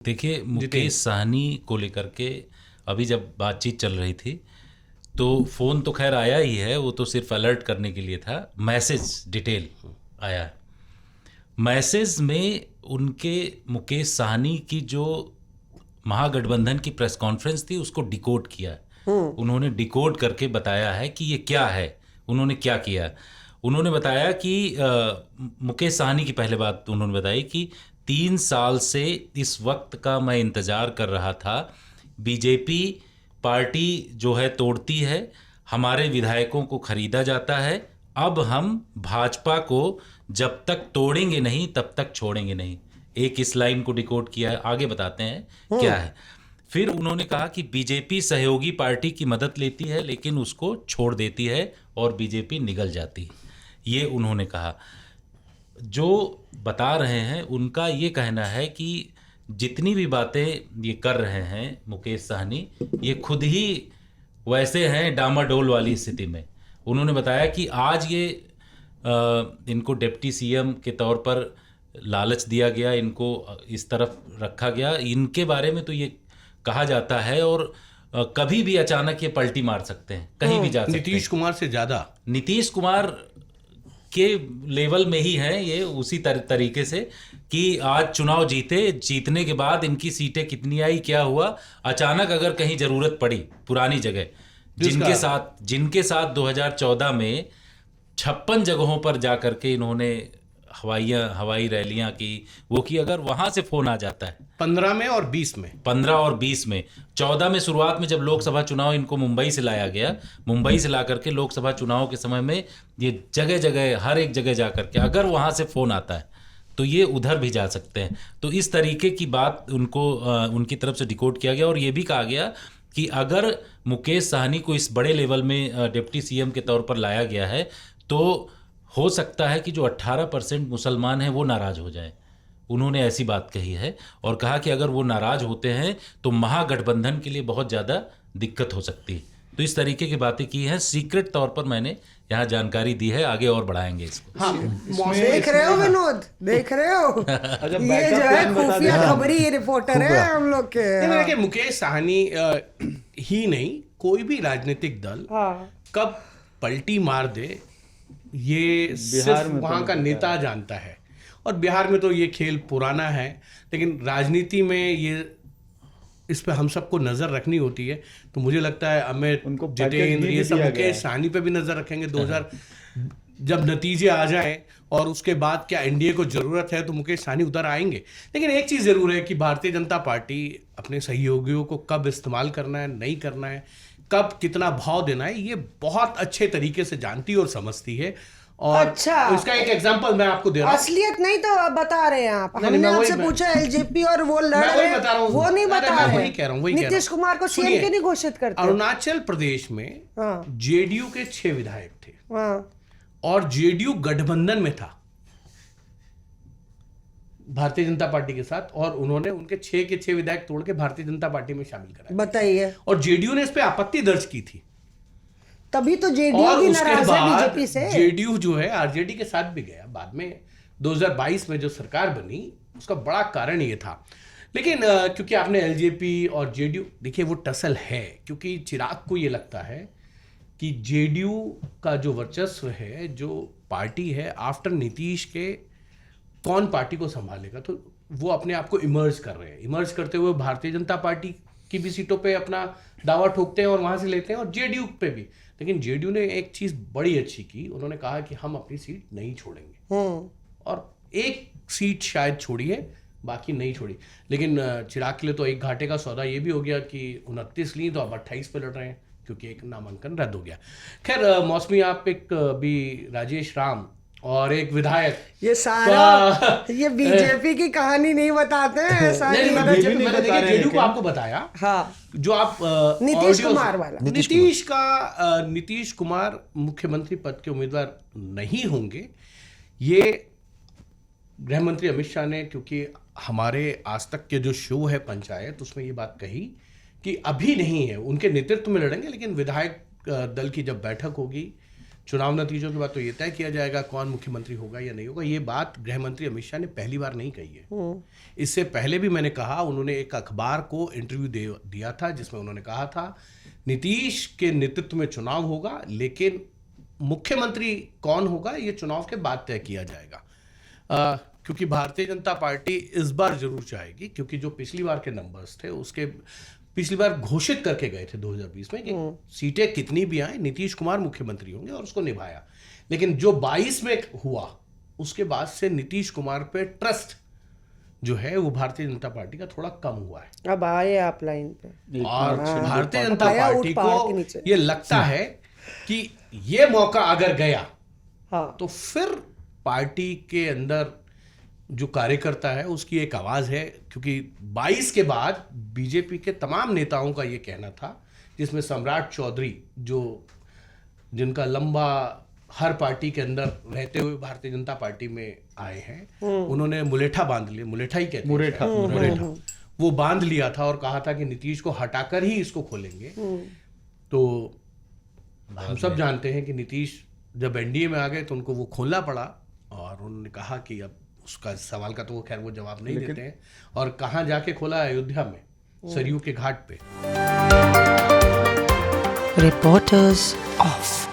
देखिए, मुकेश साहनी को लेकर के अभी जब बातचीत चल रही थी तो फ़ोन तो खैर आया ही है, वो तो सिर्फ अलर्ट करने के लिए था। मैसेज डिटेल आया है। मैसेज में उनके मुकेश साहनी की जो महागठबंधन की प्रेस कॉन्फ्रेंस थी उसको डिकोड किया है। उन्होंने डिकोड करके बताया है कि ये क्या है, उन्होंने क्या किया। उन्होंने बताया कि मुकेश साहनी की पहले बात उन्होंने बताई कि 3 साल से इस वक्त का मैं इंतज़ार कर रहा था। बीजेपी पार्टी जो है तोड़ती है, हमारे विधायकों को खरीदा जाता है, अब हम भाजपा को जब तक तोड़ेंगे नहीं तब तक छोड़ेंगे नहीं। एक इस लाइन को डिकोड किया है, आगे बताते हैं क्या है। फिर उन्होंने कहा कि बीजेपी सहयोगी पार्टी की मदद लेती है लेकिन उसको छोड़ देती है और बीजेपी निगल जाती है, ये उन्होंने कहा। जो बता रहे हैं उनका ये कहना है कि जितनी भी बातें ये कर रहे हैं मुकेश साहनी, ये खुद ही वैसे हैं डामाडोल वाली स्थिति में। उन्होंने बताया कि आज ये इनको डिप्टी सीएम के तौर पर लालच दिया गया, इनको इस तरफ रखा गया, इनके बारे में तो ये कहा जाता है और कभी भी अचानक ये पलटी मार सकते हैं, कहीं भी जा सकते हैं। नीतीश कुमार से ज़्यादा नीतीश कुमार के लेवल में ही है ये, उसी तरीके से कि आज चुनाव जीतने के बाद इनकी सीटें कितनी आई, क्या हुआ, अचानक अगर कहीं ज़रूरत पड़ी पुरानी जगह जिनके साथ 2014 में 56 जगहों पर जा करके इन्होंने हवाई रैलियां की, वो की, अगर वहां से फोन आ जाता है 15 में और 20 में 14 में शुरुआत में जब लोकसभा चुनाव इनको मुंबई से लाया गया, मुंबई से ला करके लोकसभा चुनाव के समय में ये जगह जगह हर एक जगह जा करके अगर वहां से फोन आता है तो ये उधर भी जा सकते हैं। तो इस तरीके की बात उनको उनकी तरफ से डिकोड किया गया और ये भी कहा गया कि अगर मुकेश साहनी को इस बड़े लेवल में डिप्टी सीएम के तौर पर लाया गया है तो हो सकता है कि जो 18% मुसलमान हैं वो नाराज हो जाएं। उन्होंने ऐसी बात कही है और कहा कि अगर वो नाराज होते हैं तो महागठबंधन के लिए बहुत ज़्यादा दिक्कत हो सकती है। तो इस तरीके की बातें की हैं, सीक्रेट तौर पर मैंने यहाँ जानकारी दी है, आगे और बढ़ाएंगे इसको। हाँ, देख रहे हो विनोद, देख रहे हो ये जो है खुफिया खबरी रिपोर्टर है हम लोग के। देखिए, मुकेश साहनी ही नहीं, कोई भी राजनीतिक दल कब पलटी मार दे ये सिर्फ वहाँ का नेता जानता है। और बिहार में तो ये खेल पुराना है, लेकिन राजनीति में ये इस पे हम सबको नज़र रखनी होती है। तो मुझे लगता है अमित, जितेंद्र, ये सब मुकेश साहनी पे भी नज़र रखेंगे। 2000 जब नतीजे आ जाएं और उसके बाद क्या एनडीए को ज़रूरत है तो मुकेश साहनी उधर आएंगे। लेकिन एक चीज़ ज़रूर है कि भारतीय जनता पार्टी अपने सहयोगियों को कब इस्तेमाल करना है, नहीं करना है, कब कितना भाव देना है, ये बहुत अच्छे तरीके से जानती और समझती है। और अच्छा, इसका एक एग्जांपल मैं आपको दे रहा हूं। असलियत नहीं तो बता रहे हैं आप। हमने आपसे पूछा एलजेपी और वो लड़ रहे हैं, वो नहीं बता रहे। वही कह रहा हूं, नीतीश कुमार को सीएम क्यों नहीं घोषित करते? अरुणाचल प्रदेश में जेडीयू के 6 विधायक थे और जेडीयू गठबंधन में था भारतीय जनता पार्टी के साथ, और उन्होंने उनके 6 के 6 विधायक तोड़ के भारतीय जनता पार्टी में शामिल करा। बताइए। और जेडीयू ने इस पे आपत्ति दर्ज की थी, तभी तो जेडीयू भी नाराज है बीजेपी से। जेडीयू जो है आरजेडी के साथ भी गया बाद में। 2022 में जो सरकार बनी उसका बड़ा कारण ये था। लेकिन क्योंकि आपने एलजेपी और जेडीयू, देखिए वो टसल है, क्योंकि चिराग को ये लगता है कि जेडीयू का जो वर्चस्व है, जो पार्टी है, आफ्टर नीतीश के कौन पार्टी को संभालेगा। तो वो अपने आप को इमर्ज कर रहे हैं। इमर्ज करते हुए भारतीय जनता पार्टी की भी सीटों पे अपना दावा ठोकते हैं और वहां से लेते हैं, और जेडीयू पे भी। लेकिन जेडीयू ने एक चीज बड़ी अच्छी की, उन्होंने कहा कि हम अपनी सीट नहीं छोड़ेंगे, और एक सीट शायद छोड़ी है, बाकी नहीं छोड़ी। लेकिन चिराग के लिए तो एक घाटे का सौदा ये भी हो गया कि 29 ली तो अब 28 पे लड़ रहे हैं, क्योंकि एक नामांकन रद्द हो गया। खैर मौसमी, आप एक भी राजेश राम और एक विधायक, ये सारा ये बीजेपी की कहानी नहीं बताते हैं। मैंने जेडीयू को आपको बताया। हाँ, जो आप नीतीश कुमार वाला, नीतीश कुमार मुख्यमंत्री पद के उम्मीदवार नहीं होंगे, ये गृह मंत्री अमित शाह ने, क्योंकि हमारे आज तक के जो शो है पंचायत, उसमें ये बात कही कि अभी नहीं है, उनके नेतृत्व में लड़ेंगे, लेकिन विधायक दल की जब बैठक होगी चुनाव नतीजों के बाद तो ये तय किया जाएगा कौन मुख्यमंत्री होगा या नहीं होगा। ये बात गृह मंत्री अमित शाह ने पहली बार नहीं कही है। इससे पहले भी मैंने कहा, उन्होंने एक अखबार को इंटरव्यू दिया था जिसमें उन्होंने कहा था नीतीश के नेतृत्व में चुनाव होगा, लेकिन मुख्यमंत्री कौन होगा ये चुनाव के बाद तय किया जाएगा। क्योंकि भारतीय जनता पार्टी इस बार जरूर चाहेगी, क्योंकि जो पिछली बार के नंबर्स थे उसके पिछली बार घोषित करके गए थे 2020 में कि सीटें कितनी भी आए नीतीश कुमार मुख्यमंत्री होंगे, और उसको निभाया। लेकिन जो 22 में हुआ उसके बाद से नीतीश कुमार पे ट्रस्ट जो है वो भारतीय जनता पार्टी का थोड़ा कम हुआ है। अब आए आप लाइन पे, और भारतीय जनता पार्टी को ये लगता है कि ये मौका अगर गया तो फिर पार्टी के अंदर जो कार्यकर्ता है उसकी एक आवाज है। क्योंकि 22 के बाद बीजेपी के तमाम नेताओं का ये कहना था, जिसमें सम्राट चौधरी जो जिनका लंबा हर पार्टी के अंदर रहते हुए भारतीय जनता पार्टी में आए हैं, उन्होंने मुलेठा बांध लिया, मुलेठा ही कहते हैं, मुलेठा वो बांध लिया था और कहा था कि नीतीश को हटाकर ही इसको खोलेंगे। तो हम सब जानते हैं कि नीतीश जब एनडीए में आ गए तो उनको वो खोलना पड़ा, और उन्होंने कहा कि अब उसका सवाल का तो वो खैर वो जवाब नहीं देते हैं। और कहाँ जाके खोला? अयोध्या में, सरयू के घाट पे। Reporters of